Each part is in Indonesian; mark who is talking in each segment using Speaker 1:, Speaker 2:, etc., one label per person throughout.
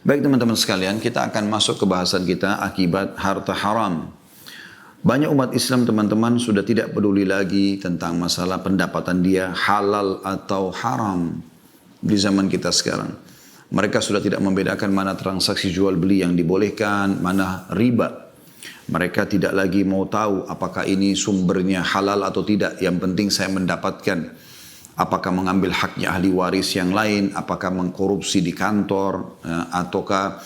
Speaker 1: Baik teman-teman sekalian, kita akan masuk ke bahasan kita akibat harta haram. Banyak umat Islam teman-teman sudah tidak peduli lagi tentang masalah pendapatan dia halal atau haram di zaman kita sekarang. Mereka sudah tidak membedakan mana transaksi jual beli yang dibolehkan, mana riba. Mereka tidak lagi mau tahu apakah ini sumbernya halal atau tidak. Yang penting saya mendapatkan. Apakah mengambil haknya ahli waris yang lain, apakah mengkorupsi di kantor, ataukah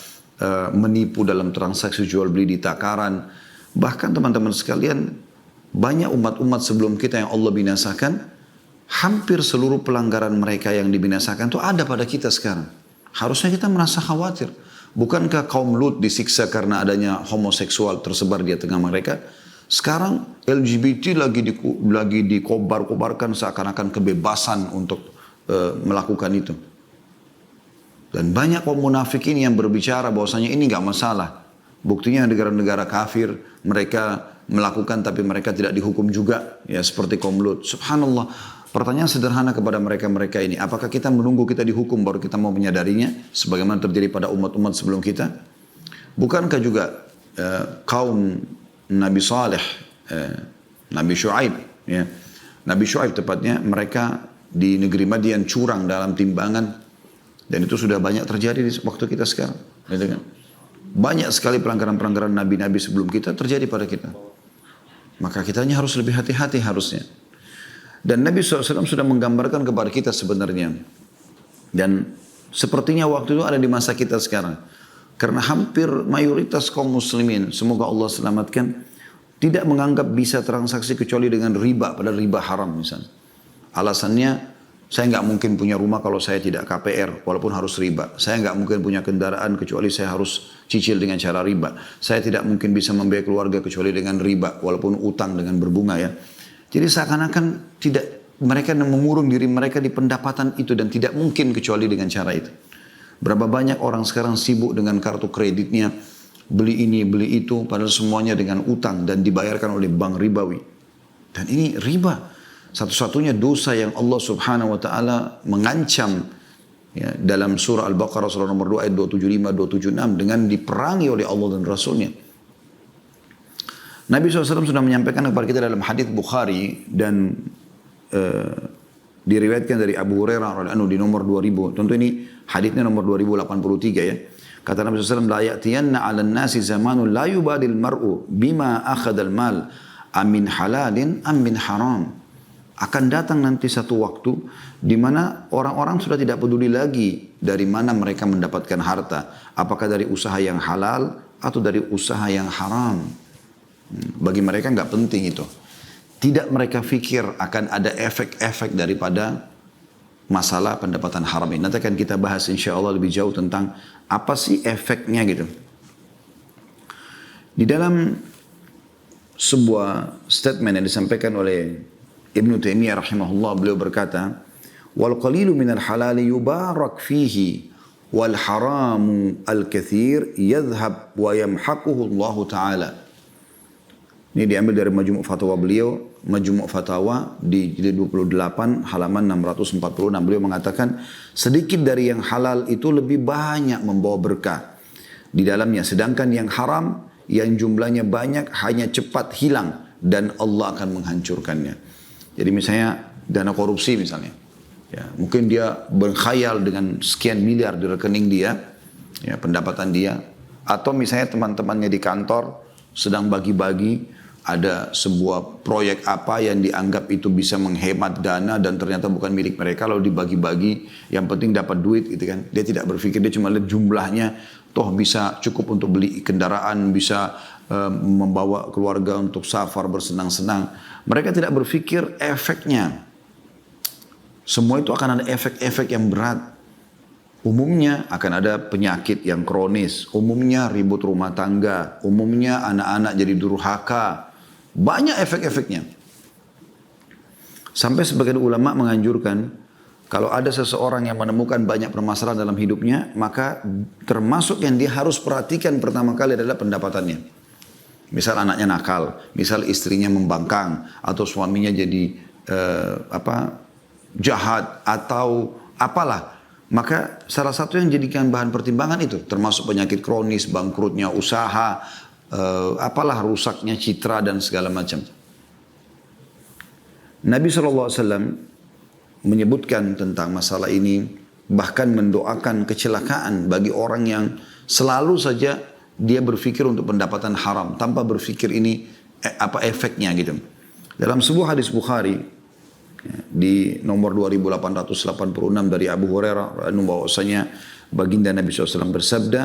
Speaker 1: menipu dalam transaksi jual beli di takaran. Bahkan teman-teman sekalian, banyak umat-umat sebelum kita yang Allah binasakan, hampir seluruh pelanggaran mereka yang dibinasakan itu ada pada kita sekarang. Harusnya kita merasa khawatir. Bukankah kaum Lut disiksa karena adanya homoseksual tersebar di tengah mereka? Sekarang LGBT lagi dikobar-kobarkan seakan-akan kebebasan untuk melakukan itu. Dan banyak kaum munafikin yang berbicara bahwasanya ini nggak masalah. Buktinya negara-negara kafir mereka melakukan tapi mereka tidak dihukum juga. Ya seperti kaum Lut. Subhanallah. Pertanyaan sederhana kepada mereka-mereka ini. Apakah kita menunggu kita dihukum baru kita mau menyadarinya? Sebagaimana terjadi pada umat-umat sebelum kita? Bukankah juga kaum Nabi Saleh, Nabi Shu'aib, ya. Nabi Shu'aib tepatnya, mereka di negeri Madian curang dalam timbangan. Dan itu sudah banyak terjadi di waktu kita sekarang. Gitu kan? Banyak sekali pelanggaran-pelanggaran Nabi-Nabi sebelum kita terjadi pada kita. Maka kitanya harus lebih hati-hati harusnya. Dan Nabi SAW sudah menggambarkan kepada kita sebenarnya. Dan sepertinya waktu itu ada di masa kita sekarang. Karena hampir mayoritas kaum muslimin, semoga Allah selamatkan, tidak menganggap bisa transaksi kecuali dengan riba, padahal riba haram misalnya. Alasannya, saya nggak mungkin punya rumah kalau saya tidak KPR, walaupun harus riba. Saya nggak mungkin punya kendaraan kecuali saya harus cicil dengan cara riba. Saya tidak mungkin bisa membiayai keluarga kecuali dengan riba, walaupun utang dengan berbunga ya. Jadi seakan-akan mereka mengurung diri mereka di pendapatan itu dan tidak mungkin kecuali dengan cara itu. Berapa banyak orang sekarang sibuk dengan kartu kreditnya, beli ini, beli itu, padahal semuanya dengan utang dan dibayarkan oleh bank ribawi. Dan ini riba. Satu-satunya dosa yang Allah subhanahu wa ta'ala mengancam ya, dalam surah Al-Baqarah surah nomor 2 ayat 275-276 dengan diperangi oleh Allah dan Rasulnya. Nabi SAW sudah menyampaikan kepada kita dalam hadis Bukhari dan diriwayatkan dari Abu Hurairah radhiyallahu anhu di nomor 2000. Tentu ini hadisnya nomor 2083 ya. Kata Nabi SAW, la ya'tiyanna 'alan nasi zamanun la yubadil mar'u bima akhadal mal amin halalin amin haram. Akan datang nanti satu waktu di mana orang-orang sudah tidak peduli lagi dari mana mereka mendapatkan harta, apakah dari usaha yang halal atau dari usaha yang haram. Bagi mereka nggak penting itu. Tidak mereka fikir akan ada efek-efek daripada masalah pendapatan haram ini. Nanti akan kita bahas insya Allah lebih jauh tentang apa sih efeknya gitu. Di dalam sebuah statement yang disampaikan oleh Ibnu Taimiyah rahimahullah, beliau berkata, wal qalilu minal halali yubarak fihi wal haramu al kathir yadhhab wa yamhaquhu Allah Ta'ala. Ini diambil dari Majmu' Fatwa beliau, Majmu' Fatawa di jilid 28 halaman 646. Beliau mengatakan sedikit dari yang halal itu lebih banyak membawa berkah di dalamnya. Sedangkan yang haram yang jumlahnya banyak hanya cepat hilang dan Allah akan menghancurkannya. Jadi misalnya dana korupsi misalnya. Ya, mungkin dia berkhayal dengan sekian miliar di rekening dia, ya, pendapatan dia. Atau misalnya teman-temannya di kantor sedang bagi-bagi, ada sebuah proyek apa yang dianggap itu bisa menghemat dana dan ternyata bukan milik mereka, lalu dibagi-bagi, yang penting dapat duit gitu kan. Dia tidak berpikir, dia cuma lihat jumlahnya, toh bisa cukup untuk beli kendaraan, bisa membawa keluarga untuk safar bersenang-senang. Mereka tidak berpikir efeknya. Semua itu akan ada efek-efek yang berat. Umumnya akan ada penyakit yang kronis, umumnya ribut rumah tangga, umumnya anak-anak jadi durhaka. Banyak efek-efeknya. Sampai sebagian ulama menganjurkan, kalau ada seseorang yang menemukan banyak permasalahan dalam hidupnya, maka termasuk yang dia harus perhatikan pertama kali adalah pendapatannya. Misal anaknya nakal, misal istrinya membangkang, atau suaminya jadi jahat, atau apalah. Maka salah satu yang jadikan bahan pertimbangan itu, termasuk penyakit kronis, bangkrutnya usaha, apalah rusaknya citra dan segala macam. Nabi SAW menyebutkan tentang masalah ini, bahkan mendoakan kecelakaan bagi orang yang selalu saja dia berpikir untuk pendapatan haram, tanpa berpikir ini apa efeknya gitu. Dalam sebuah hadis Bukhari, di nomor 2886 dari Abu Hurairah bahwasanya baginda Nabi SAW bersabda,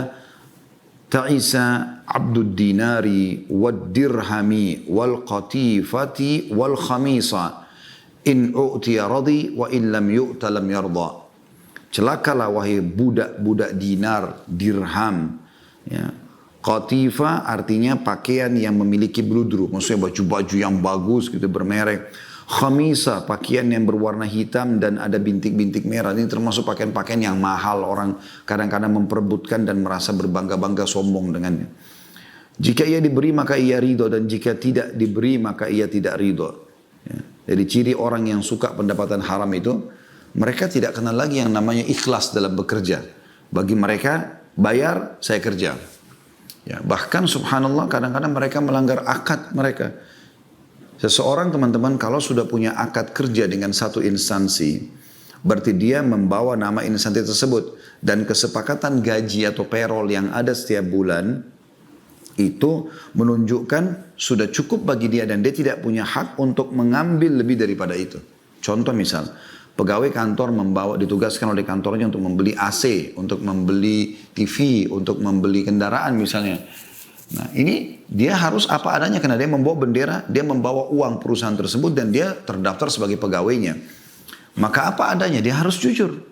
Speaker 1: ta'isa abdud dinari wad dirhami wal qatifati wal khamisa in u'tiya radhi wa in lam yu'ta lam yarda. Celakalah wahai budak-budak dinar, dirham, ya. Qatifa artinya pakaian yang memiliki bludru, maksudnya baju-baju yang bagus gitu bermerek. Khamisa, pakaian yang berwarna hitam dan ada bintik-bintik merah. Ini termasuk pakaian-pakaian yang mahal, orang kadang-kadang memperebutkan dan merasa berbangga-bangga sombong dengannya. Jika ia diberi maka ia ridho, dan jika tidak diberi maka ia tidak ridho. Ya. Jadi ciri orang yang suka pendapatan haram itu, mereka tidak kenal lagi yang namanya ikhlas dalam bekerja. Bagi mereka, bayar, saya kerja. Ya, bahkan subhanallah kadang-kadang mereka melanggar akad mereka. Seseorang teman-teman kalau sudah punya akad kerja dengan satu instansi, berarti dia membawa nama instansi tersebut. Dan kesepakatan gaji atau payroll yang ada setiap bulan, itu menunjukkan sudah cukup bagi dia dan dia tidak punya hak untuk mengambil lebih daripada itu. Contoh misal, pegawai kantor ditugaskan oleh kantornya untuk membeli AC, untuk membeli TV, untuk membeli kendaraan misalnya. Nah ini dia harus apa adanya karena dia membawa bendera, dia membawa uang perusahaan tersebut dan dia terdaftar sebagai pegawainya. Maka apa adanya, dia harus jujur.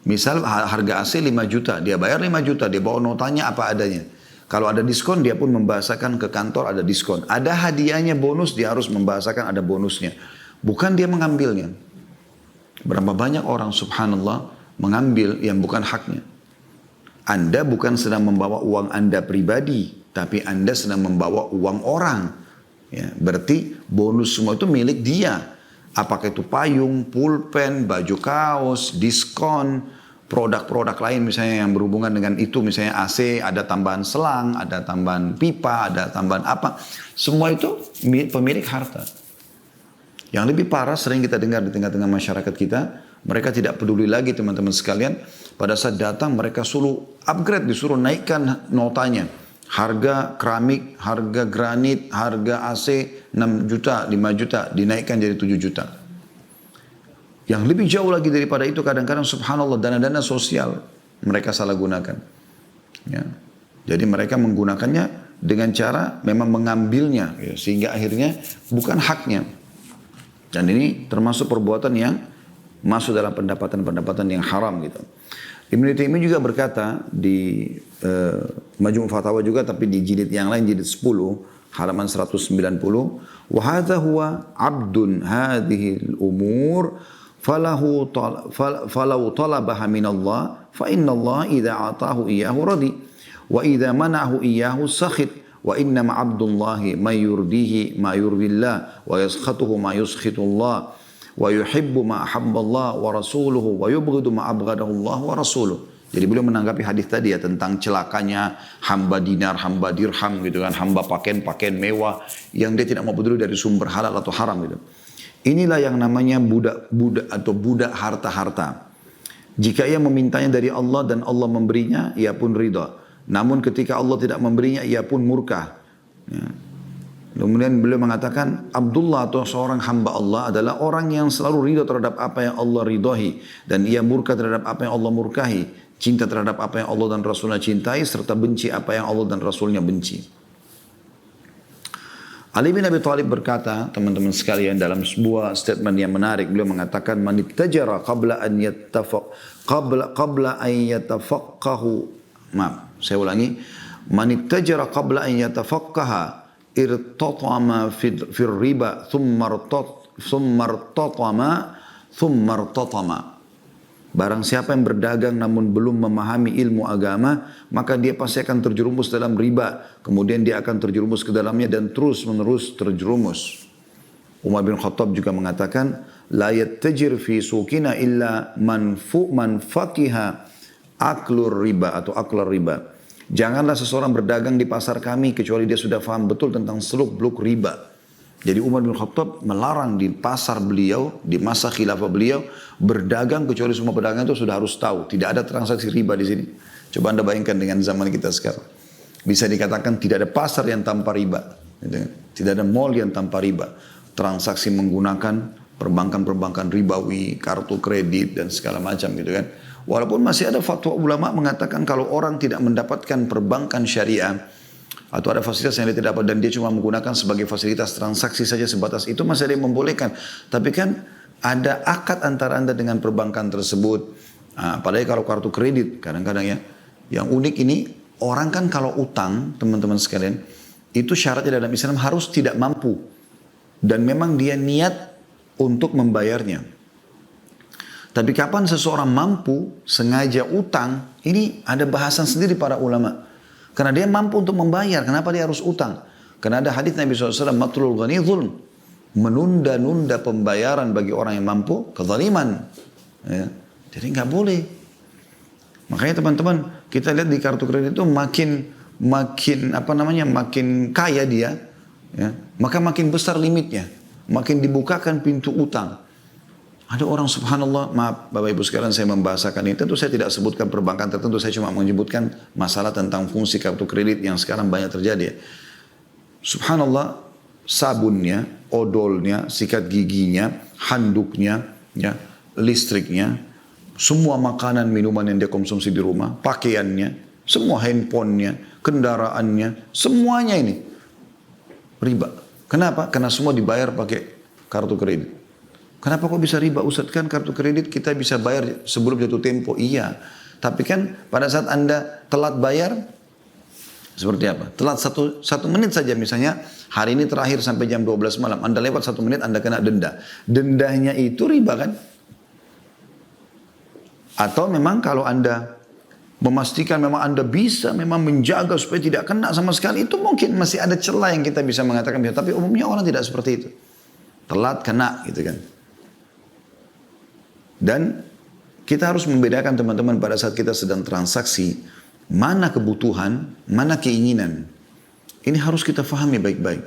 Speaker 1: Misal harga AC 5 juta, dia bayar 5 juta, dia bawa notanya apa adanya. Kalau ada diskon dia pun membahasakan ke kantor ada diskon. Ada hadiahnya bonus, dia harus membahasakan ada bonusnya. Bukan dia mengambilnya. Berapa banyak orang subhanallah mengambil yang bukan haknya. Anda bukan sedang membawa uang Anda pribadi, tapi Anda sedang membawa uang orang. Ya, berarti bonus semua itu milik dia. Apakah itu payung, pulpen, baju kaos, diskon, produk-produk lain misalnya yang berhubungan dengan itu. Misalnya AC, ada tambahan selang, ada tambahan pipa, ada tambahan apa. Semua itu pemilik harta. Yang lebih parah sering kita dengar di tengah-tengah masyarakat kita, mereka tidak peduli lagi teman-teman sekalian. Pada saat datang mereka suruh upgrade, disuruh naikkan notanya. Harga keramik, harga granit, harga AC 6 juta, 5 juta, dinaikkan jadi 7 juta. Yang lebih jauh lagi daripada itu kadang-kadang subhanallah dana-dana sosial mereka salah gunakan. Ya. Jadi mereka menggunakannya dengan cara memang mengambilnya, ya, sehingga akhirnya bukan haknya. Dan ini termasuk perbuatan yang masuk dalam pendapatan-pendapatan yang haram gitu. Ibnu Taimiyah juga berkata di Majmu' Fatawa juga, tapi di jilid yang lain, jilid 10 halaman 190, wa hadza huwa 'abdun hadhihi al-umur falau talabaha min Allah fa inna Allah idza atahu iyyahu radi wa idza mana'ahu iyyahu sakhit wa inna ma 'abdullahi may yurdihi ma yurdillah wa yaskhatuhu ma yuskhitullah wa yuhibbu ma ahabballah wa rasuluhu wa yubghidu ma abghadahu Allah wa rasuluhu. Jadi beliau menanggapi hadis tadi ya tentang celakanya hamba dinar, hamba dirham gitu kan, hamba pakaian mewah yang dia tidak mau peduli dari sumber halal atau haram gitu. Inilah yang namanya budak atau budak harta-harta. Jika ia memintanya dari Allah dan Allah memberinya, ia pun ridha. Namun ketika Allah tidak memberinya, ia pun murka. Ya. Kemudian beliau mengatakan, Abdullah atau seorang hamba Allah adalah orang yang selalu ridha terhadap apa yang Allah ridhahi. Dan ia murka terhadap apa yang Allah murkahi. Cinta terhadap apa yang Allah dan Rasulnya cintai, serta benci apa yang Allah dan Rasulnya benci. Ali bin Abi Thalib berkata, teman-teman sekalian, dalam sebuah statement yang menarik, beliau mengatakan, Man ittajara qabla an yatafaqahu. Maaf, saya ulangi. Man ittajara qabla an yatafaqaha irtatama fir riba thumma irtatama. Barang siapa yang berdagang namun belum memahami ilmu agama, maka dia pasti akan terjerumus dalam riba. Kemudian dia akan terjerumus ke dalamnya dan terus menerus terjerumus. Umar bin Khattab juga mengatakan, la yattajir fi suqina illa man faqiha aklur riba atau aklar riba. Janganlah seseorang berdagang di pasar kami kecuali dia sudah faham betul tentang seluk-beluk riba. Jadi Umar bin Khattab melarang di pasar beliau, di masa khilafah beliau, berdagang kecuali semua pedagang itu sudah harus tahu. Tidak ada transaksi riba di sini. Coba Anda bayangkan dengan zaman kita sekarang. Bisa dikatakan tidak ada pasar yang tanpa riba. Tidak ada mall yang tanpa riba. Transaksi menggunakan perbankan-perbankan ribawi, kartu kredit dan segala macam gitu kan. Walaupun masih ada fatwa ulama mengatakan kalau orang tidak mendapatkan perbankan syariah atau ada fasilitas yang dia tidak dapat dan dia cuma menggunakan sebagai fasilitas transaksi saja sebatas itu masih ada yang membolehkan. Tapi kan ada akad antara Anda dengan perbankan tersebut. Padahal kalau kartu kredit kadang-kadang ya, yang unik ini orang kan kalau utang teman-teman sekalian itu syaratnya dalam Islam harus tidak mampu dan memang dia niat untuk membayarnya. Tapi kapan seseorang mampu sengaja utang, ini ada bahasan sendiri para ulama. Karena dia mampu untuk membayar, kenapa dia harus utang? Karena ada hadis Nabi SAW, matlul ghani zulm. Menunda-nunda pembayaran bagi orang yang mampu, kezaliman. Ya. Jadi nggak boleh. Makanya teman-teman, kita lihat di kartu kredit itu makin kaya dia, ya, maka makin besar limitnya. Makin dibukakan pintu utang. Ada orang subhanallah, maaf Bapak Ibu sekalian saya membahasakan ini. Tentu saya tidak sebutkan perbankan tertentu, saya cuma menyebutkan masalah tentang fungsi kartu kredit yang sekarang banyak terjadi. Subhanallah, sabunnya, odolnya, sikat giginya, handuknya, ya, listriknya, semua makanan, minuman yang dia konsumsi di rumah, pakaiannya, semua handphonenya, kendaraannya, semuanya ini riba. Kenapa? Karena semua dibayar pakai kartu kredit. Kenapa kok bisa riba Ustaz? Kan kartu kredit kita bisa bayar sebelum jatuh tempo. Iya. Tapi kan pada saat Anda telat bayar, seperti apa? Telat satu menit saja misalnya, hari ini terakhir sampai jam 12 malam. Anda lewat 1 menit, Anda kena denda. Dendanya itu riba kan? Atau memang kalau Anda memastikan memang Anda bisa memang menjaga supaya tidak kena sama sekali, itu mungkin masih ada celah yang kita bisa mengatakan. Tapi umumnya orang tidak seperti itu. Telat kena gitu kan. Dan kita harus membedakan teman-teman pada saat kita sedang transaksi, mana kebutuhan, mana keinginan. Ini harus kita fahami baik-baik.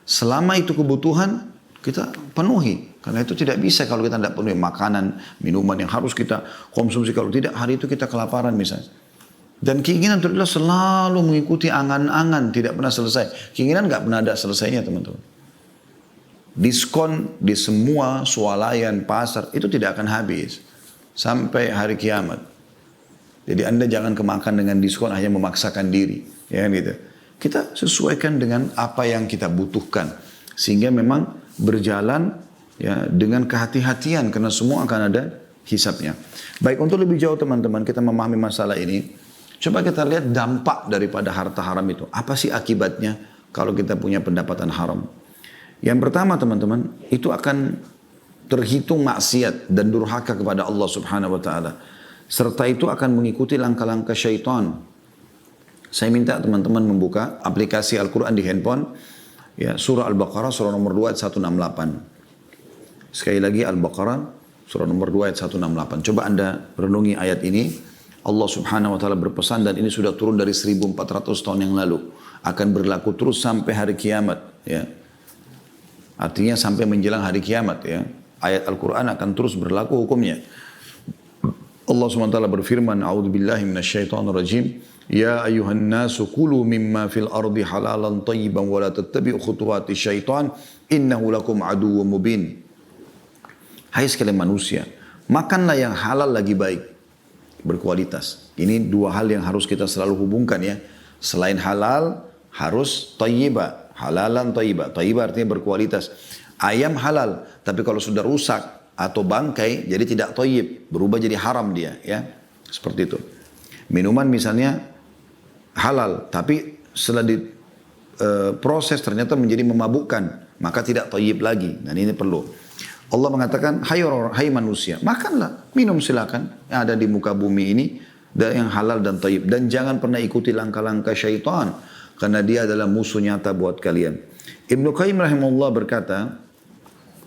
Speaker 1: Selama itu kebutuhan, kita penuhi. Karena itu tidak bisa kalau kita tidak penuhi makanan, minuman yang harus kita konsumsi. Kalau tidak, hari itu kita kelaparan misalnya. Dan keinginan itu adalah selalu mengikuti angan-angan, tidak pernah selesai. Keinginan nggak pernah ada selesainya teman-teman. Diskon di semua swalayan pasar itu tidak akan habis sampai hari kiamat. Jadi Anda jangan kemakan dengan diskon hanya memaksakan diri, ya gitu. Kita sesuaikan dengan apa yang kita butuhkan sehingga memang berjalan ya dengan kehati-hatian karena semua akan ada hisabnya. Baik, untuk lebih jauh teman-teman kita memahami masalah ini, coba kita lihat dampak daripada harta haram itu. Apa sih akibatnya kalau kita punya pendapatan haram? Yang pertama teman-teman, itu akan terhitung maksiat dan durhaka kepada Allah Subhanahu wa taala. Serta itu akan mengikuti langkah-langkah syaitan. Saya minta teman-teman membuka aplikasi Al-Qur'an di handphone, ya, surah Al-Baqarah surah nomor 2 ayat 168. Sekali lagi Al-Baqarah surah nomor 2 ayat 168. Coba Anda renungi ayat ini. Allah Subhanahu wa taala berpesan dan ini sudah turun dari 1400 tahun yang lalu. Akan berlaku terus sampai hari kiamat, ya. Artinya sampai menjelang hari kiamat ya. Ayat Al-Quran akan terus berlaku hukumnya. Allah SWT berfirman, A'udzubillahi minasyaitonirrajim. Ya ayuhan nasu kulu mimma fil ardi halalan tayyiban wa la tattabi'u khutuwati syaitan innahu lakum aduwwum mubin. Hai sekalian manusia, makanlah yang halal lagi baik, berkualitas. Ini dua hal yang harus kita selalu hubungkan ya. Selain halal, harus tayyibah. Halalan tayyibah. Tayyibah artinya berkualitas. Ayam halal, tapi kalau sudah rusak atau bangkai, jadi tidak tayyib, berubah jadi haram dia, ya. Seperti itu. Minuman misalnya halal, tapi setelah diproses ternyata menjadi memabukkan, maka tidak tayyib lagi. Dan ini perlu. Allah mengatakan, hai manusia, makanlah, minum silakan yang ada di muka bumi ini, dan yang halal dan tayyib. Dan jangan pernah ikuti langkah-langkah syaitan, karena dia adalah musuh nyata buat kalian. Ibnu Qayyim rahimahullah berkata,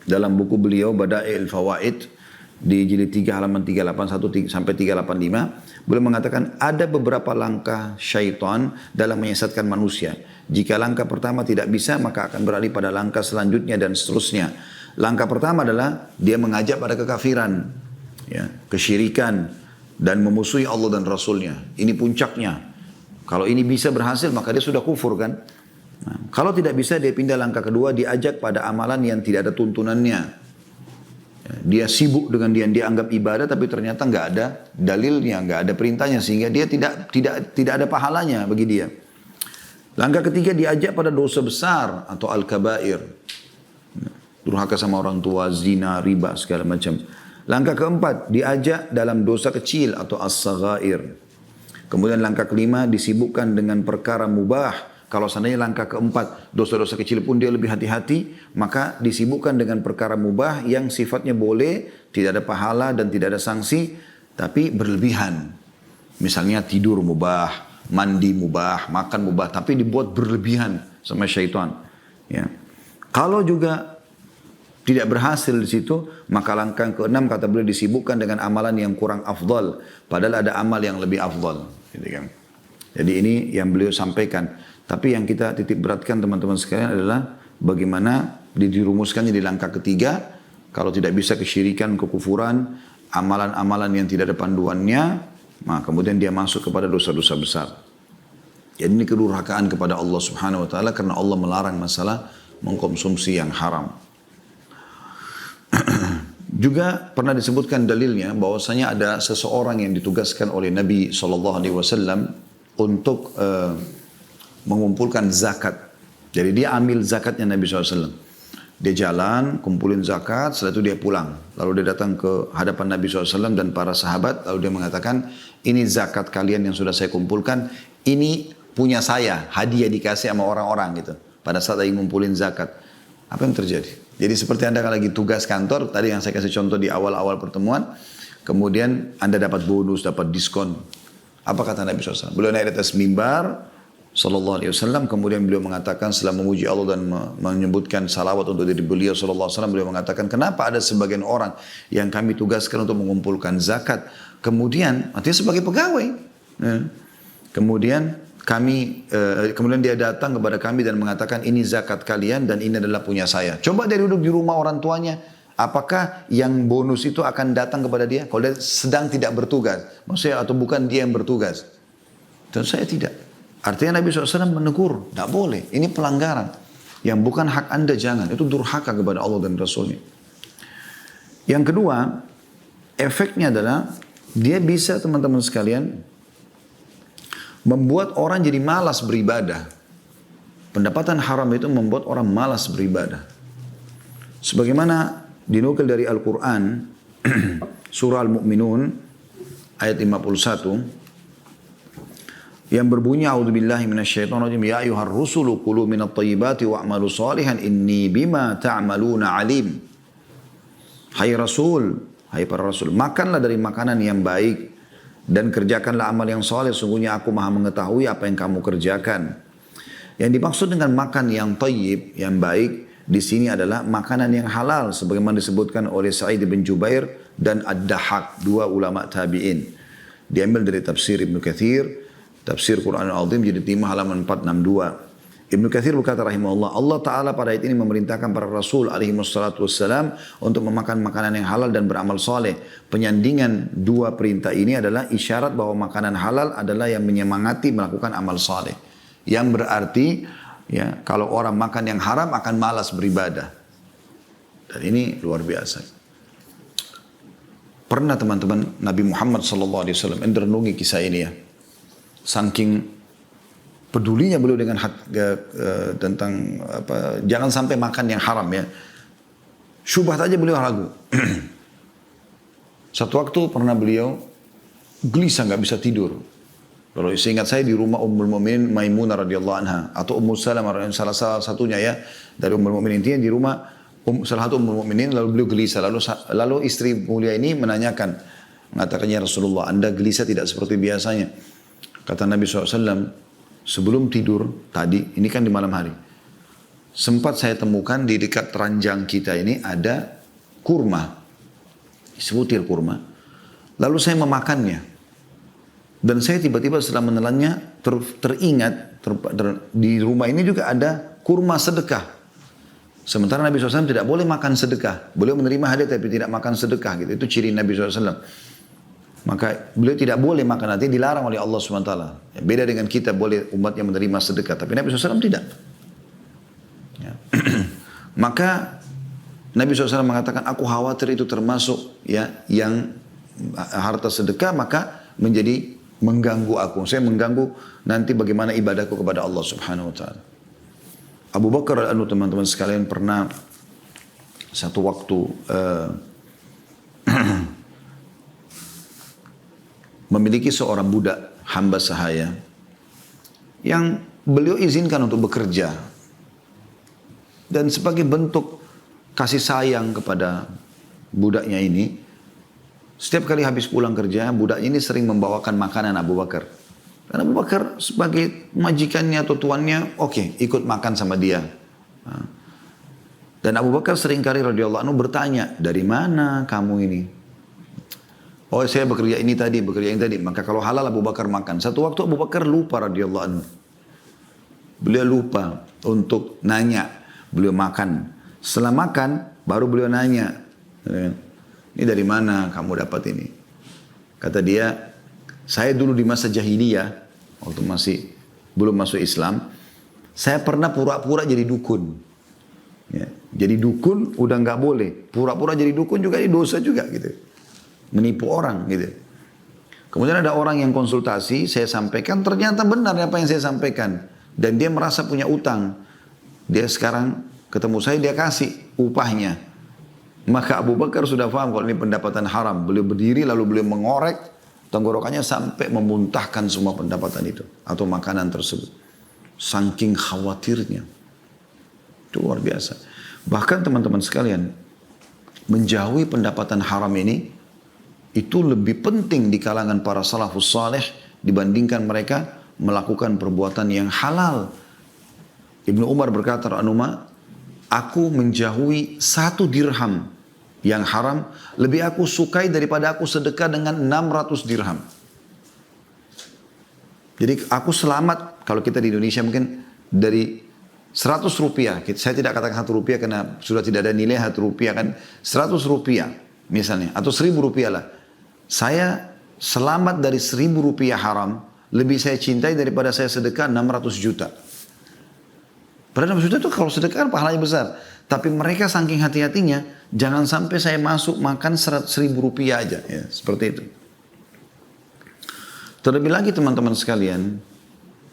Speaker 1: dalam buku beliau Bada'il Fawaid di jilid 3 halaman 381 sampai 385, beliau mengatakan ada beberapa langkah syaitan dalam menyesatkan manusia. Jika langkah pertama tidak bisa, maka akan beralih pada langkah selanjutnya dan seterusnya. Langkah pertama adalah dia mengajak pada kekafiran, ya, kesyirikan, dan memusuhi Allah dan Rasulnya. Ini puncaknya. Kalau ini bisa berhasil, maka dia sudah kufur kan. Nah, kalau tidak bisa, dia pindah langkah kedua, diajak pada amalan yang tidak ada tuntunannya. Dia sibuk dengan dia anggap ibadah, tapi ternyata nggak ada dalilnya, nggak ada perintahnya, sehingga dia tidak ada pahalanya bagi dia. Langkah ketiga, diajak pada dosa besar atau al-kabair, durhaka sama orang tua, zina, riba, segala macam. Langkah keempat, diajak dalam dosa kecil atau as-saghair. Kemudian langkah kelima, disibukkan dengan perkara mubah. Kalau seandainya langkah keempat, dosa-dosa kecil pun dia lebih hati-hati, maka disibukkan dengan perkara mubah yang sifatnya boleh, tidak ada pahala dan tidak ada sanksi, tapi berlebihan. Misalnya tidur mubah, mandi mubah, makan mubah, tapi dibuat berlebihan sama syaitan. Ya. Kalau juga tidak berhasil di situ, maka langkah keenam kata beliau disibukkan dengan amalan yang kurang afdal, padahal ada amal yang lebih afdal. Gitu kan. Jadi ini yang beliau sampaikan. Tapi yang kita titik beratkan teman-teman sekalian adalah bagaimana dirumuskannya di langkah ketiga. Kalau tidak bisa kesyirikan, kekufuran, amalan-amalan yang tidak ada panduannya, maka kemudian dia masuk kepada dosa-dosa besar. Jadi ini kedurhakaan kepada Allah Subhanahu wa taala karena Allah melarang masalah mengkonsumsi yang haram. Juga pernah disebutkan dalilnya bahwasanya ada seseorang yang ditugaskan oleh Nabi SAW untuk mengumpulkan zakat. Jadi dia ambil zakatnya Nabi SAW. Dia jalan, kumpulin zakat, setelah itu dia pulang. Lalu dia datang ke hadapan Nabi SAW dan para sahabat. Lalu dia mengatakan, ini zakat kalian yang sudah saya kumpulkan. Ini punya saya, hadiah dikasih sama orang-orang gitu. Pada saat lagi ngumpulin zakat. Apa yang terjadi? Jadi seperti Anda lagi tugas kantor, tadi yang saya kasih contoh di awal-awal pertemuan. Kemudian Anda dapat bonus, dapat diskon. Apa kata Nabi SAW? Beliau naik di atas mimbar Sallallahu Alaihi Wasallam, kemudian beliau mengatakan setelah memuji Allah dan menyebutkan salawat untuk diri beliau Sallallahu Alaihi Wasallam, beliau mengatakan kenapa ada sebagian orang yang kami tugaskan untuk mengumpulkan zakat, kemudian artinya sebagai pegawai, kemudian kemudian dia datang kepada kami dan mengatakan ini zakat kalian dan ini adalah punya saya. Coba dia duduk di rumah orang tuanya, apakah yang bonus itu akan datang kepada dia? Kalau dia sedang tidak bertugas, maksudnya atau bukan dia yang bertugas? Tentu saya tidak. Artinya Nabi SAW menegur, tidak boleh, ini pelanggaran. Yang bukan hak Anda jangan, itu durhaka kepada Allah dan Rasulnya. Yang kedua, efeknya adalah, dia bisa teman-teman sekalian, membuat orang jadi malas beribadah. Pendapatan haram itu membuat orang malas beribadah. Sebagaimana dinukil dari Al-Quran, surah Al-Mu'minun, ayat 51, yang berbunyi a'udzubillahi minasyaitonirrajim ya ayyuhar rusulu kulu minat thayyibati wa'malu shalihan inni bima ta'maluna alim. Hai Rasul, hai para Rasul, makanlah dari makanan yang baik dan kerjakanlah amal yang saleh, sungguhnya aku maha mengetahui apa yang kamu kerjakan. Yang dimaksud dengan makan yang thayyib, yang baik di sini adalah makanan yang halal sebagaimana disebutkan oleh Sa'id bin Jubair dan Ad-Dahhak, dua ulama tabi'in. Diambil dari tafsir Ibnu Katsir, Tafsir Quran Al-Azim jilid 5 halaman 462. Ibnu Katsir berkata rahimahullah, Allah Ta'ala pada ayat ini memerintahkan para Rasul alaihi wassalatu wassalam untuk memakan makanan yang halal dan beramal soleh. Penyandingan dua perintah ini adalah isyarat bahwa makanan halal adalah yang menyemangati melakukan amal soleh. Yang berarti ya kalau orang makan yang haram akan malas beribadah. Dan ini luar biasa. Pernah teman-teman Nabi Muhammad SAW renungi kisah ini ya. Saking pedulinya beliau dengan tentang apa, jangan sampai makan yang haram ya. Syubhat aja beliau ragu. Satu waktu pernah beliau gelisah nggak bisa tidur. Kalau seingat saya di rumah Ummul Mukminin Maimunah radhiyallahu anha atau Ummu Salamah salah satunya ya dari Ummul Mukminin, intinya di rumah salah satu Ummul Mukminin, lalu beliau gelisah, lalu istri mulia ini menanyakan, mengatakannya Rasulullah, Anda gelisah tidak seperti biasanya. Kata Nabi SAW, sebelum tidur tadi, ini kan di malam hari, sempat saya temukan di dekat ranjang kita ini ada kurma, sebutir kurma. Lalu saya memakannya. Dan saya tiba-tiba setelah menelannya teringat di rumah ini juga ada kurma sedekah. Sementara Nabi SAW tidak boleh makan sedekah. Beliau menerima hadiah tapi tidak makan sedekah gitu. Itu ciri Nabi SAW. Maka beliau tidak boleh makan, nanti dilarang oleh Allah SWT. Beda dengan kita, boleh umatnya menerima sedekah. Tapi Nabi SAW tidak. Ya. Maka Nabi SAW mengatakan, aku khawatir itu termasuk ya yang harta sedekah, maka menjadi mengganggu aku. Saya mengganggu nanti bagaimana ibadahku kepada Allah Subhanahu Wa Taala. Abu Bakar teman-teman sekalian pernah satu waktu memiliki seorang budak hamba sahaya yang beliau izinkan untuk bekerja, dan sebagai bentuk kasih sayang kepada budaknya ini, setiap kali habis pulang kerja budaknya ini sering membawakan makanan Abu Bakar. Dan Abu Bakar sebagai majikannya atau tuannya, oke, ikut makan sama dia. Dan Abu Bakar seringkali radhiyallahu anhu bertanya, dari mana kamu ini? Oh, saya bekerja ini tadi. Maka kalau halal Abu Bakar makan. Satu waktu Abu Bakar lupa radhiyallahu anhu. Beliau lupa untuk nanya. Beliau makan. Setelah makan, baru beliau nanya. Ini dari mana kamu dapat ini? Kata dia, saya dulu di masa jahiliyah, waktu masih belum masuk Islam, saya pernah pura-pura jadi dukun. Ya, jadi dukun udah nggak boleh. Pura-pura jadi dukun juga ini dosa juga gitu. Menipu orang gitu. Kemudian ada orang yang konsultasi, saya sampaikan, ternyata benar apa yang saya sampaikan. Dan dia merasa punya utang. Dia sekarang ketemu saya, dia kasih upahnya. Maka Abu Bakar sudah paham kalau ini pendapatan haram. Beliau berdiri lalu beliau mengorek tenggorokannya sampai memuntahkan semua pendapatan itu. Atau makanan tersebut. Saking khawatirnya. Itu luar biasa. Bahkan teman-teman sekalian, menjauhi pendapatan haram ini, itu lebih penting di kalangan para salafus saleh dibandingkan mereka melakukan perbuatan yang halal. Ibnu Umar berkata, aku menjauhi 1 dirham yang haram, lebih aku sukai daripada aku sedekah dengan 600 dirham. Jadi aku selamat, kalau kita di Indonesia mungkin dari 100 rupiah, saya tidak katakan 1 rupiah karena sudah tidak ada nilai 1 rupiah kan, 100 rupiah misalnya, atau 1000 rupiah lah. Saya selamat dari 1000 rupiah haram, lebih saya cintai daripada saya sedekah 600 juta. Padahal 600 juta itu kalau sedekah pahalanya besar. Tapi mereka saking hati-hatinya, jangan sampai saya masuk makan 1000 rupiah aja. Ya, seperti itu. Terlebih lagi teman-teman sekalian,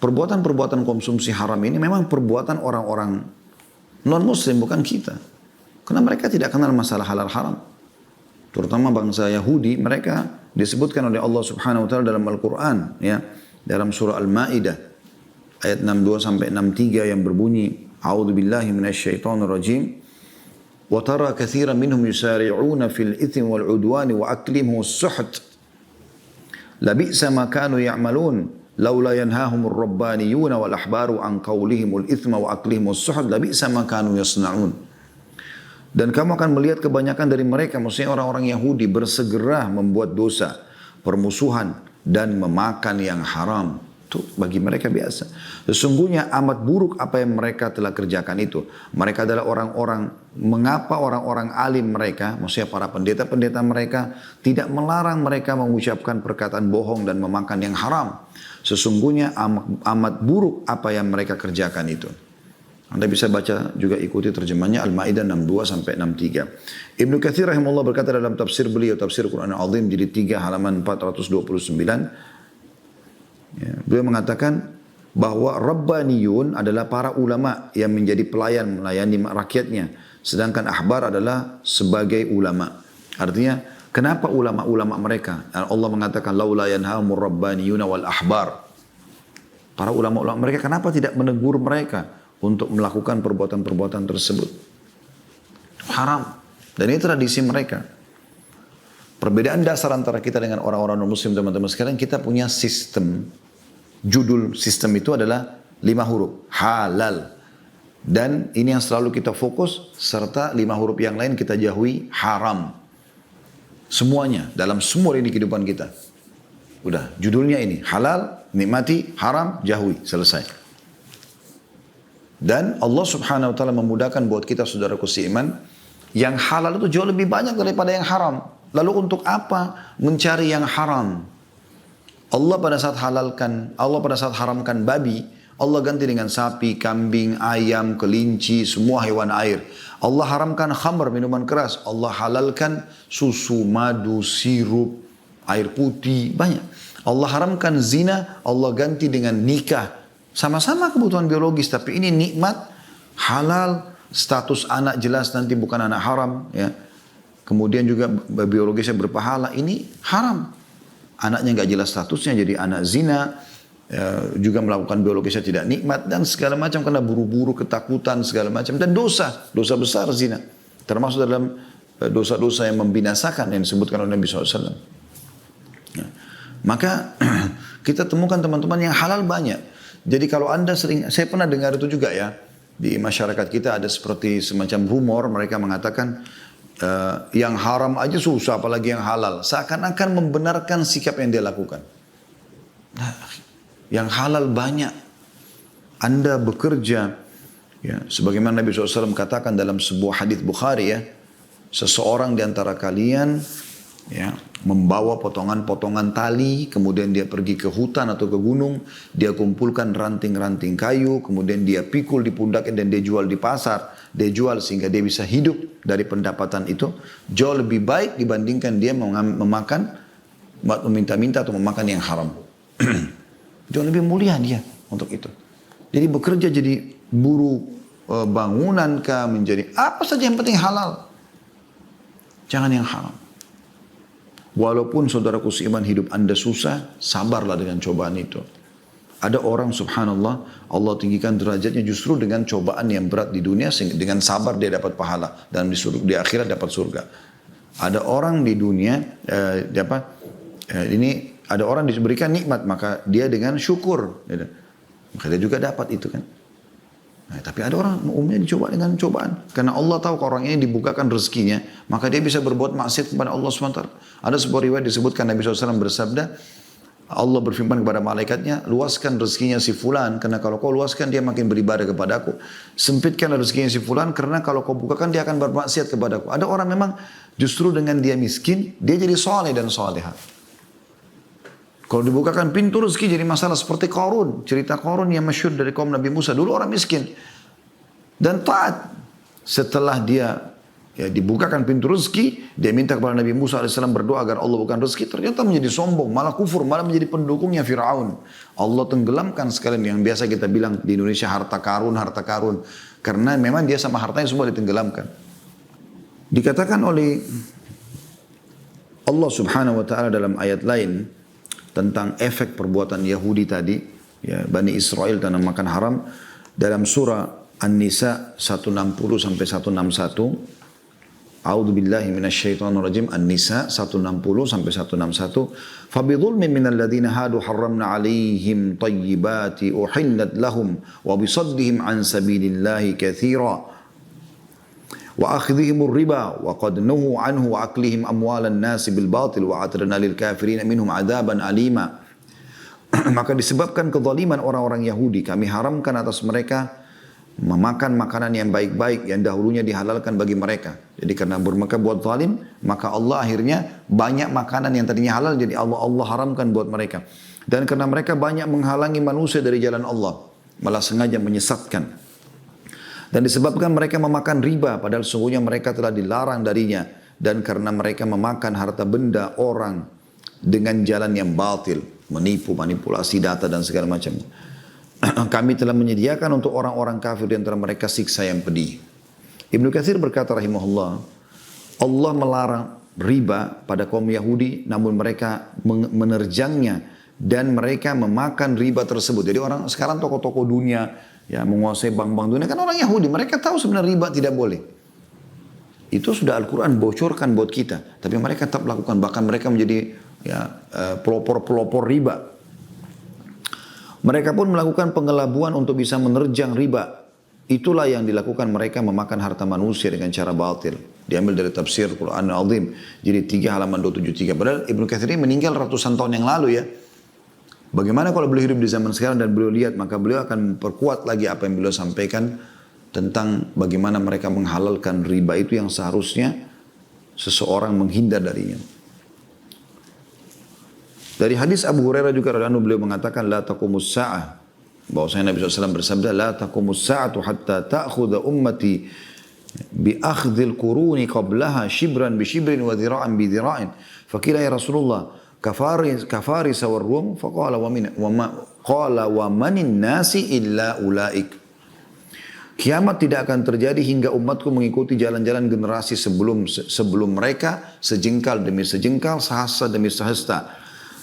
Speaker 1: perbuatan-perbuatan konsumsi haram ini memang perbuatan orang-orang non-muslim, bukan kita. Karena mereka tidak kenal masalah halal haram. Terutama bangsa Yahudi, mereka disebutkan oleh Allah Subhanahu Wa Taala dalam Al-Quran, ya, dalam surah Al-Ma'idah ayat 62 sampai 63 yang berbunyi, A'udzubillahi minasyaitonirrajim, wa tara katsiran minhum yusari'una fil itsmi wal 'udwani wa aklihim as-suht, labi'sa ma kanu ya'malun, laula yanhahumur rabbaniyuna wal ahbaru an qawlihimul itsma wa aklihim as-suht, labi'sa ma kanu yasna'un. Dan kamu akan melihat kebanyakan dari mereka, maksudnya orang-orang Yahudi, bersegera membuat dosa, permusuhan, dan memakan yang haram. Itu bagi mereka biasa. Sesungguhnya amat buruk apa yang mereka telah kerjakan itu. Mereka adalah orang-orang, mengapa orang-orang alim mereka, maksudnya para pendeta-pendeta mereka, tidak melarang mereka mengucapkan perkataan bohong dan memakan yang haram. Sesungguhnya amat buruk apa yang mereka kerjakan itu. Anda bisa baca juga ikuti terjemahnya Al-Ma'idah 62 sampai 63. Ibnu Katsir rahimahullah berkata dalam tafsir beliau, tafsir Quran Al-Azim jilid 3 halaman 429. Ya, beliau mengatakan bahwa Rabbaniyun adalah para ulama yang menjadi pelayan melayani rakyatnya. Sedangkan ahbar adalah sebagai ulama. Artinya kenapa ulama-ulama mereka? Allah mengatakan laula yanhamur rabbaniyuna wal ahbar. Para ulama-ulama mereka kenapa tidak menegur mereka untuk melakukan perbuatan-perbuatan tersebut? Haram. Dan ini tradisi mereka. Perbedaan dasar antara kita dengan orang-orang non-muslim teman-teman sekarang, kita punya sistem. Judul sistem itu adalah 5 huruf. Halal. Dan ini yang selalu kita fokus, serta 5 huruf yang lain kita jauhi haram. Semuanya, dalam semua ini kehidupan kita. Udah, judulnya ini, halal, nikmati, haram, jauhi, selesai. Dan Allah subhanahu wa ta'ala memudahkan buat kita saudaraku seiman, yang halal itu jauh lebih banyak daripada yang haram. Lalu untuk apa mencari yang haram? Allah pada saat haramkan babi, Allah ganti dengan sapi, kambing, ayam, kelinci, semua hewan air. Allah haramkan khamr, minuman keras. Allah halalkan susu, madu, sirup, air putih, banyak. Allah haramkan zina, Allah ganti dengan nikah. Sama-sama kebutuhan biologis, tapi ini nikmat, halal, status anak jelas nanti bukan anak haram. Ya. Kemudian juga biologisnya berpahala, ini haram. Anaknya nggak jelas statusnya, jadi anak zina. Juga melakukan biologisnya tidak nikmat dan segala macam karena buru-buru, ketakutan segala macam dan dosa besar zina termasuk dalam dosa-dosa yang membinasakan yang disebutkan oleh Nabi SAW. Ya. Maka kita temukan teman-teman yang halal banyak. Jadi kalau anda saya pernah dengar itu juga ya di masyarakat kita ada seperti semacam rumor mereka mengatakan yang haram aja susah apalagi yang halal, seakan-akan membenarkan sikap yang dia lakukan. Nah, yang halal banyak. Anda bekerja, ya, sebagaimana Nabi SAW katakan dalam sebuah hadis Bukhari ya, seseorang di antara kalian ya, membawa potongan-potongan tali, kemudian dia pergi ke hutan atau ke gunung, dia kumpulkan ranting-ranting kayu, kemudian dia pikul di pundaknya dan dia jual di pasar, dia jual sehingga dia bisa hidup dari pendapatan itu, jauh lebih baik dibandingkan dia memakan, meminta-minta atau memakan yang haram. Jauh lebih mulia dia untuk itu. Jadi bekerja jadi buruh bangunan kah, menjadi apa saja yang penting halal. Jangan yang haram. Walaupun saudaraku seiman hidup anda susah, sabarlah dengan cobaan itu. Ada orang subhanallah, Allah tinggikan derajatnya justru dengan cobaan yang berat di dunia, sehingga dengan sabar dia dapat pahala. Dan di akhirat dapat surga. Ada orang di dunia, ada orang diberikan nikmat, maka dia dengan syukur. Maka dia juga dapat itu kan. Nah, tapi ada orang umumnya dicoba dengan cobaan. Karena Allah tahu kalau orang ini dibukakan rezekinya, maka dia bisa berbuat maksiat kepada Allah SWT. Ada sebuah riwayat disebutkan Nabi SAW bersabda, Allah berfirman kepada malaikatnya, luaskan rezekinya si fulan, karena kalau kau luaskan dia makin beribadah kepadaku. Sempitkan rezekinya si fulan, karena kalau kau bukakan dia akan bermaksiat kepadaku. Ada orang memang justru dengan dia miskin, dia jadi soleh dan soleha. Kalau dibukakan pintu rezeki jadi masalah seperti Qarun. Cerita Qarun yang masyhur dari kaum Nabi Musa. Dulu orang miskin. Dan taat. Setelah dia dibukakan pintu rezeki, dia minta kepada Nabi Musa AS berdoa agar Allah bukan rezeki. Ternyata menjadi sombong, malah kufur, malah menjadi pendukungnya Fir'aun. Allah tenggelamkan sekalian yang biasa kita bilang di Indonesia harta karun, harta karun. Karena memang dia sama hartanya semua ditenggelamkan. Dikatakan oleh Allah subhanahu wa ta'ala dalam ayat lain, tentang efek perbuatan Yahudi tadi, ya, Bani Israel dan makan haram, dalam surah An-Nisa 160 sampai 161. A'udzu billahi minasyaitonir rajim. An-Nisa 160 sampai 161. Fa bidzulmin minal ladzina hadu harramna 'alaihim thayyibati uhillat lahum wa bisaddihim 'an sabilillahi katsira. Wa akhdhihimur riba wa qad nuhu anhu wa aklihim amwalan nasi bil batil wa atrana lil kafirin minhum adaban alima. Maka disebabkan kezaliman orang-orang Yahudi, kami haramkan atas mereka memakan makanan yang baik-baik yang dahulunya dihalalkan bagi mereka. Jadi karena mereka buat zalim, maka Allah akhirnya banyak makanan yang tadinya halal jadi Allah haramkan buat mereka. Dan karena mereka banyak menghalangi manusia dari jalan Allah, malah sengaja menyesatkan. Dan disebabkan mereka memakan riba, padahal sesungguhnya mereka telah dilarang darinya. Dan karena mereka memakan harta benda orang dengan jalan yang batil, menipu, manipulasi data dan segala macam. Kami telah menyediakan untuk orang-orang kafir di antara mereka siksa yang pedih. Ibnu Katsir berkata rahimahullah, Allah melarang riba pada kaum Yahudi, namun mereka menerjangnya dan mereka memakan riba tersebut. Jadi orang sekarang tokoh-tokoh dunia, ya, menguasai bank-bank dunia kan orang Yahudi, mereka tahu sebenarnya riba tidak boleh. Itu sudah Al-Quran bocorkan buat kita, tapi mereka tetap lakukan, bahkan mereka menjadi pelopor-pelopor riba. Mereka pun melakukan pengelabuan untuk bisa menerjang riba. itulah yang dilakukan mereka memakan harta manusia dengan cara batil. Diambil dari tafsir Quran Al-Azim. Jadi 3 halaman 273. Padahal Ibnu Katsir ini meninggal ratusan tahun yang lalu ya. Bagaimana kalau beliau hidup di zaman sekarang dan beliau lihat, maka beliau akan memperkuat lagi apa yang beliau sampaikan tentang bagaimana mereka menghalalkan riba itu yang seharusnya seseorang menghindar darinya. Dari hadis Abu Hurairah juga radhiyallahu anhu beliau mengatakan la taqumus sa'ah, bahwasanya Nabi SAW bersabda la taqumus sa'atu hatta ta'khudha ummati bi akhdhil quruni qablaha shibran bi shibrin wa dhira'an bi dhira'in. Faqila ya Rasulullah kafaris war rum faqala wa manin nasi illa ulaik. Kiamat tidak akan terjadi hingga umatku mengikuti jalan-jalan generasi sebelum mereka, sejengkal demi sejengkal, sehasta demi sehasta.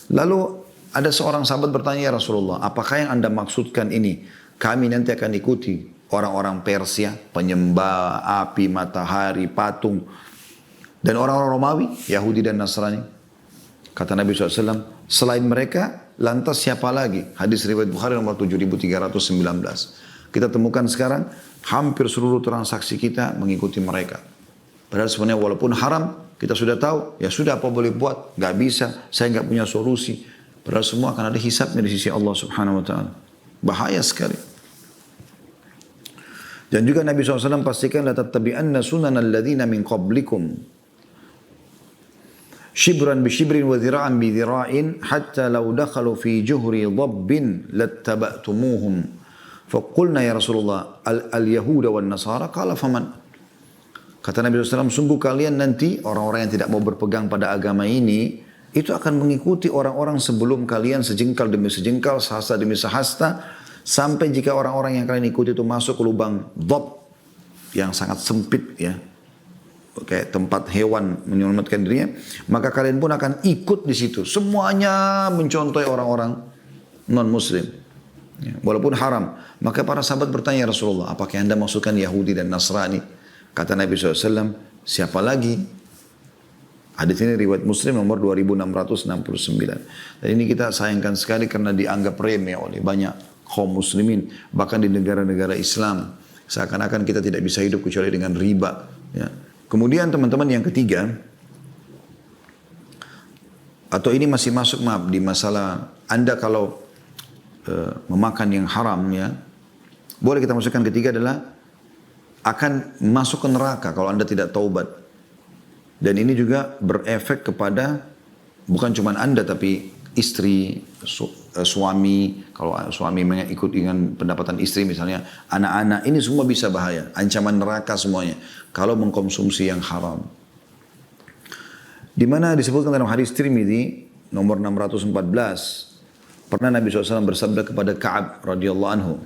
Speaker 1: Lalu ada seorang sahabat bertanya, ya Rasulullah, apakah yang Anda maksudkan ini? Kami nanti akan ikuti orang-orang Persia, penyembah api, matahari, patung, dan orang-orang Romawi, Yahudi dan Nasrani. Kata Nabi SAW, selain mereka, lantas siapa lagi? Hadis riwayat Bukhari nomor 7319. Kita temukan sekarang, hampir seluruh transaksi kita mengikuti mereka. Padahal sebenarnya walaupun haram, kita sudah tahu, ya sudah apa boleh buat, gak bisa, saya gak punya solusi. Padahal semua akan ada hisabnya di sisi Allah Subhanahu Wa Taala. Bahaya sekali. Dan juga Nabi SAW pastikan, la tattabi'anna sunan alladhina min qablikum. Shibran bi shibrin wa dhira'an bi dhira'in hatta law dakhalu fi juhri dhabbin lattaba'tumuhum. Faqulna ya Rasulullah al-yahuda wan nasara qala faman. Kata Nabi SAW, sungguh kalian nanti orang-orang yang tidak mau berpegang pada agama ini itu akan mengikuti orang-orang sebelum kalian sejengkal demi sejengkal, sehasta demi sehasta, sampai jika orang-orang yang kalian ikuti itu masuk ke lubang dhab yang sangat sempit ya, kayak tempat hewan menyelamatkan dirinya, maka kalian pun akan ikut di situ. Semuanya mencontohi orang-orang non-muslim, ya, walaupun haram. Maka para sahabat bertanya, Rasulullah, apakah Anda maksudkan Yahudi dan Nasrani? Kata Nabi SAW, siapa lagi? Hadis ini riwayat Muslim nomor 2669. Dan ini kita sayangkan sekali karena dianggap remeh oleh banyak kaum muslimin, bahkan di negara-negara Islam. Seakan-akan kita tidak bisa hidup kecuali dengan riba. Ya. Kemudian teman-teman yang ketiga, atau ini masih masuk maaf di masalah Anda kalau memakan yang haram ya, boleh kita masukkan ketiga adalah akan masuk ke neraka kalau Anda tidak taubat. Dan ini juga berefek kepada bukan cuma Anda tapi istri, suami, kalau suami ikut dengan pendapatan istri misalnya, anak-anak, ini semua bisa bahaya, ancaman neraka semuanya kalau mengkonsumsi yang haram. Di mana disebutkan dalam hadis Tirmidzi nomor 614, pernah Nabi SAW bersabda kepada Ka'ab radhiyallahu anhu,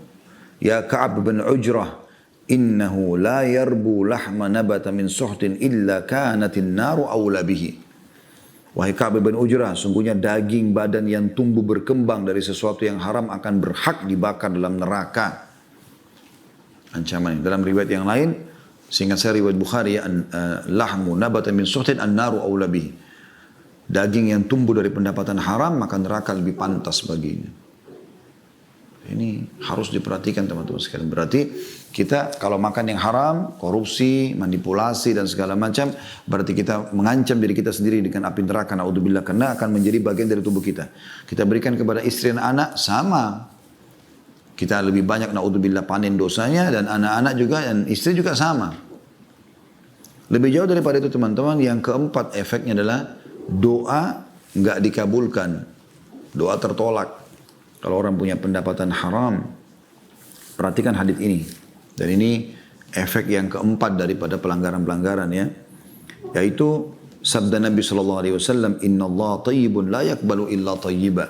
Speaker 1: ya Ka'ab bin Ujrah, innahu la yarbu lahma nabata min suhtin illa kanatin naru awla bihi. Wahai Ka'ab bin Ujrah, sungguhnya daging badan yang tumbuh berkembang dari sesuatu yang haram akan berhak dibakar dalam neraka. Ancaman dalam riwayat yang lain, seingat saya riwayat Bukhari, lahmu nabata min suhtin an-naru awla bihi. Daging yang tumbuh dari pendapatan haram, maka neraka lebih pantas baginya. Ini harus diperhatikan teman-teman sekalian. Berarti kita kalau makan yang haram, korupsi, manipulasi dan segala macam, berarti kita mengancam diri kita sendiri dengan api neraka, naudzubillah, karena akan menjadi bagian dari tubuh kita. Kita berikan kepada istri dan anak, sama. Kita lebih banyak naudzubillah panen dosanya, dan anak-anak juga dan istri juga sama. Lebih jauh daripada itu teman-teman, yang keempat efeknya adalah doa nggak dikabulkan, doa tertolak. Kalau orang punya pendapatan haram, perhatikan hadis ini. Dan ini efek yang keempat daripada pelanggaran-pelanggaran ya. Yaitu sabda Nabi SAW, Inna Allah tayyibun la yakbalu illa tayyiba.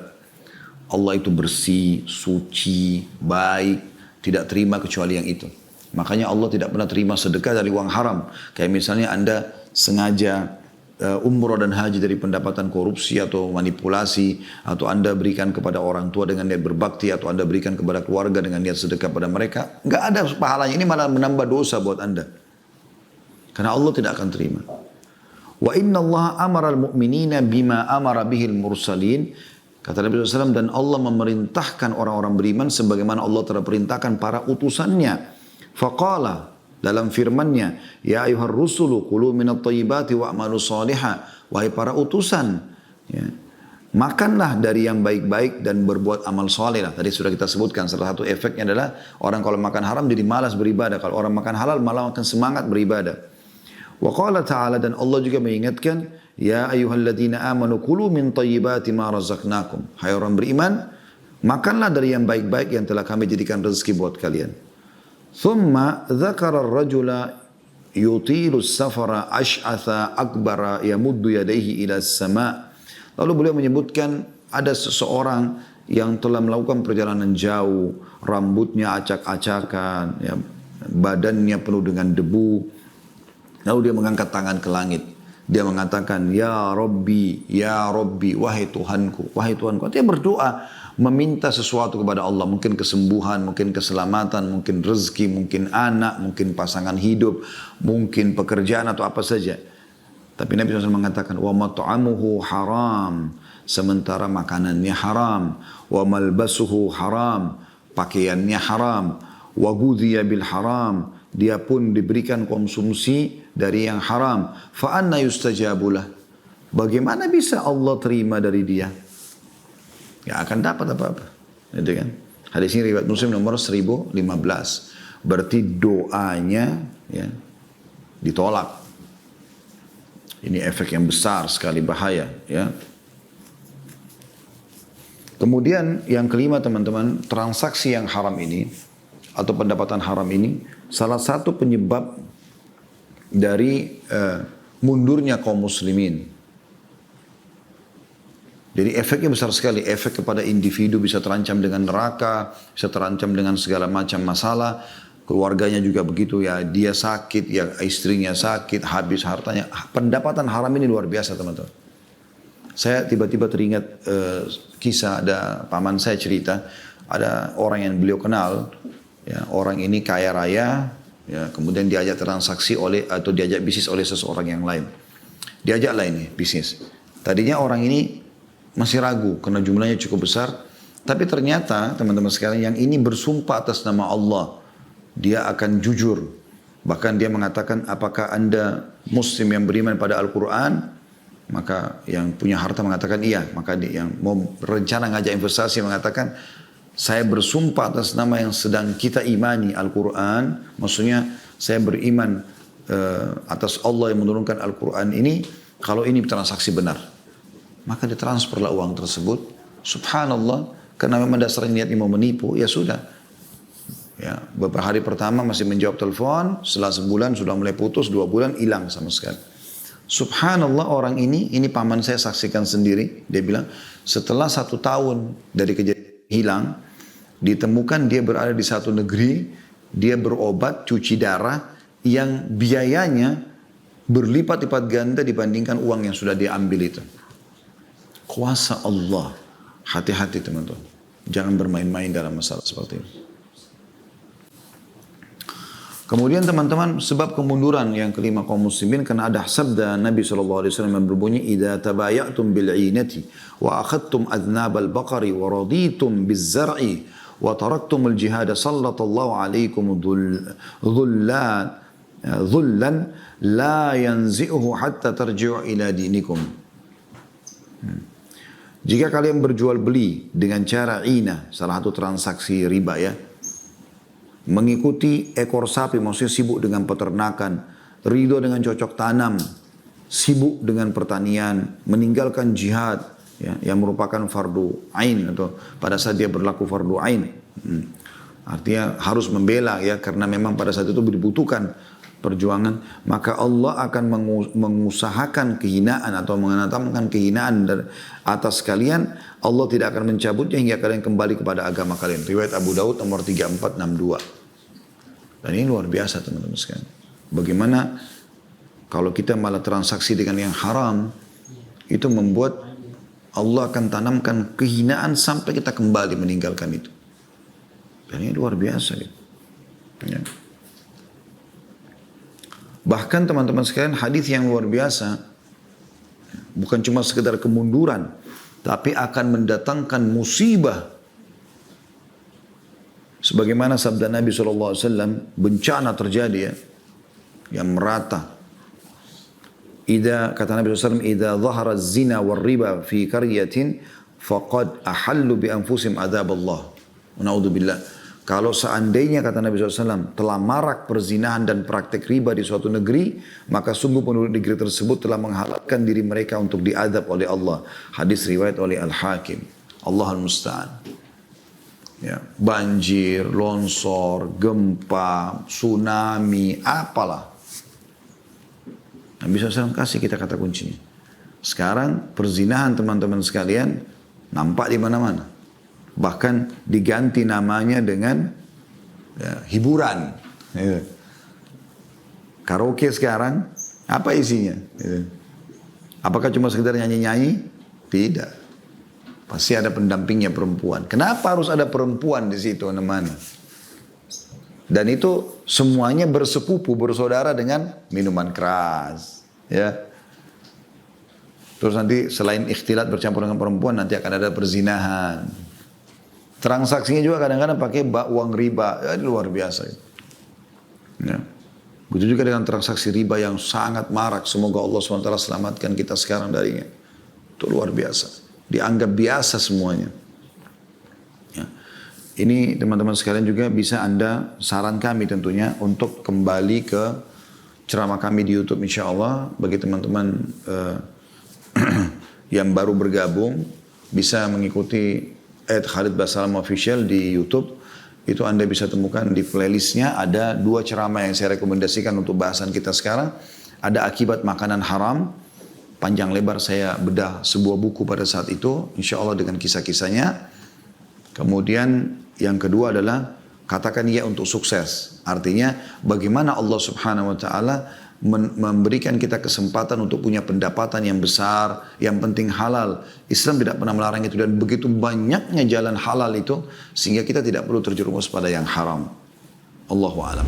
Speaker 1: Allah itu bersih, suci, baik, tidak terima kecuali yang itu. Makanya Allah tidak pernah terima sedekah dari uang haram. Kayak misalnya Anda sengaja umroh dan haji dari pendapatan korupsi atau manipulasi, atau Anda berikan kepada orang tua dengan niat berbakti, atau Anda berikan kepada keluarga dengan niat sedekah pada mereka, nggak ada pahalanya. Ini malah menambah dosa buat Anda, karena Allah tidak akan terima. Wa inna Allah amara al-mu'minina bima amara bihil mursalin. Kata Nabi SAW, dan Allah memerintahkan orang-orang beriman sebagaimana Allah telah perintahkan para utusannya. Faqala, dalam firman-Nya, ya ayuhar rusulu kulu minat thayyibati wa'malu salihah. Wahai para utusan, ya, makanlah dari yang baik-baik dan berbuat amal soleh. Tadi sudah kita sebutkan, salah satu efeknya adalah orang kalau makan haram jadi malas beribadah. Kalau orang makan halal malah akan semangat beribadah. Wa qala ta'ala, dan Allah juga mengingatkan, ya ayyuhalladzina amanu kulu min thayyibati ma razaqnakum. Hai orang beriman, makanlah dari yang baik-baik yang telah kami jadikan rezeki buat kalian. Thumma dzakara ar-rajula yutilu as-safara ash'atha akbara yamuddu yadayhi ila as-sama'. Lalu beliau menyebutkan ada seseorang yang telah melakukan perjalanan jauh, rambutnya acak-acakan, ya, badannya penuh dengan debu. Lalu dia mengangkat tangan ke langit. Dia mengatakan, ya Rabbi, wahai Tuhanku, wahai Tuhanku. Dia berdoa, meminta sesuatu kepada Allah. Mungkin kesembuhan, mungkin keselamatan, mungkin rezeki, mungkin anak, mungkin pasangan hidup, mungkin pekerjaan atau apa saja. Tapi Nabi SAW mengatakan, wa mat'amuhu haram. Sementara makanannya haram. Wa malbasuhu haram. Pakaiannya haram. Wa gudhiya bil haram. Dia pun diberikan konsumsi dari yang haram. Fa anna yustajabulah. Bagaimana bisa Allah terima dari dia? Gak akan dapat apa-apa. Gitu kan? Hadis ini riwayat Muslim nomor 1015. Berarti doanya ya, ditolak. Ini efek yang besar sekali, bahaya. Ya. Kemudian yang kelima teman-teman, transaksi yang haram ini atau pendapatan haram ini salah satu penyebab dari mundurnya kaum muslimin. Jadi efeknya besar sekali, efek kepada individu bisa terancam dengan neraka, bisa terancam dengan segala macam masalah, keluarganya juga begitu ya, dia sakit, ya istrinya sakit, habis hartanya. Pendapatan haram ini luar biasa teman-teman. Saya tiba-tiba teringat kisah, ada paman saya cerita, ada orang yang beliau kenal, ya, orang ini kaya raya, ya, kemudian diajak transaksi oleh atau diajak bisnis oleh seseorang yang lain. Diajaklah ini bisnis. Tadinya orang ini masih ragu karena jumlahnya cukup besar, tapi ternyata teman-teman sekalian yang ini bersumpah atas nama Allah, dia akan jujur. Bahkan dia mengatakan, apakah anda muslim yang beriman pada Al-Quran? Maka yang punya harta mengatakan iya. Maka yang mau rencana ngajak investasi mengatakan, saya bersumpah atas nama yang sedang kita imani Al-Quran. Maksudnya saya beriman atas Allah yang menurunkan Al-Quran ini, kalau ini transaksi benar. Maka ditransferlah uang tersebut. Subhanallah, karena memang dasarnya niatnya mau menipu, ya sudah. Ya, beberapa hari pertama masih menjawab telepon, setelah sebulan sudah mulai putus, 2 bulan hilang sama sekali. Subhanallah, orang ini paman saya saksikan sendiri. Dia bilang setelah 1 tahun dari kejadian hilang, ditemukan dia berada di satu negeri, dia berobat cuci darah yang biayanya berlipat-lipat ganda dibandingkan uang yang sudah dia ambil itu. Kuasa Allah. Hati-hati teman-teman. Jangan bermain-main dalam masalah seperti ini. Kemudian teman-teman, sebab kemunduran yang kelima kaum muslimin karena ada sabda Nabi SAW yang berbunyi, "Idza tabayatum bil 'inati wa akhadtum adnab al-baqari wa raditum biz-zar'i wa taraktum al-jihad sallallahu alaikum dhullan la yanzi'uhu hatta tarji'u ila dinikum." Jika kalian berjual beli dengan cara ina, salah satu transaksi riba ya, mengikuti ekor sapi, maksudnya sibuk dengan peternakan, ridho dengan cocok tanam, sibuk dengan pertanian, meninggalkan jihad ya, yang merupakan fardu ain atau pada saat dia berlaku fardu ain. Artinya harus membela ya, karena memang pada saat itu dibutuhkan perjuangan, maka Allah akan mengusahakan kehinaan atau menanamkan kehinaan atas kalian. Allah tidak akan mencabutnya hingga kalian kembali kepada agama kalian. Riwayat Abu Daud nomor 3462. Dan ini luar biasa teman-teman sekalian. Bagaimana kalau kita malah transaksi dengan yang haram, itu membuat Allah akan tanamkan kehinaan sampai kita kembali meninggalkan itu. Dan ini luar biasa gitu. Ya. Bahkan teman-teman sekalian, hadis yang luar biasa, bukan cuma sekedar kemunduran, tapi akan mendatangkan musibah Sebagaimana sabda Nabi SAW, bencana terjadi ya, yang merata. Kata Nabi SAW, "Idza dhahara zina wal riba fi qaryatin faqad ahallu bi anfusihim adzab Allah." Naudzubillah. Kalau seandainya kata Nabi SAW telah marak perzinahan dan praktek riba di suatu negeri, maka sungguh penduduk negeri tersebut telah menghalalkan diri mereka untuk diadab oleh Allah. Hadis riwayat oleh Al-Hakim. Allahul Musta'an. Ya, banjir, longsor, gempa, tsunami, apalah. Nabi SAW kasih kita kata kuncinya. Sekarang perzinahan teman-teman sekalian nampak di mana-mana. Bahkan diganti namanya dengan ya, hiburan. Ya. Karaoke sekarang, apa isinya? Ya. Apakah cuma sekedar nyanyi-nyanyi? Tidak. Pasti ada pendampingnya perempuan. Kenapa harus ada perempuan di situ namanya? Dan itu semuanya bersepupu, bersaudara dengan minuman keras. Ya. Terus nanti selain ikhtilat bercampur dengan perempuan, nanti akan ada perzinahan. Transaksinya juga kadang-kadang pakai uang riba, ya, luar biasa. Ya. Begitu juga dengan transaksi riba yang sangat marak. Semoga Allah SWT selamatkan kita sekarang darinya. Itu luar biasa. Dianggap biasa semuanya. Ya. Ini teman-teman sekalian juga bisa Anda, saran kami tentunya, untuk kembali ke ceramah kami di YouTube insya Allah. Bagi teman-teman yang baru bergabung, bisa mengikuti Khalid Basalam Official di YouTube. Itu Anda bisa temukan di playlistnya. Ada 2 ceramah yang saya rekomendasikan untuk bahasan kita sekarang. Ada akibat makanan haram. Panjang lebar saya bedah sebuah buku pada saat itu. Insya Allah dengan kisah-kisahnya. Kemudian yang kedua adalah katakan ya untuk sukses. Artinya bagaimana Allah Subhanahu Wa Taala memberikan kita kesempatan untuk punya pendapatan yang besar, yang penting halal. Islam tidak pernah melarang itu, dan begitu banyaknya jalan halal itu sehingga kita tidak perlu terjerumus pada yang haram. Allahu a'lam.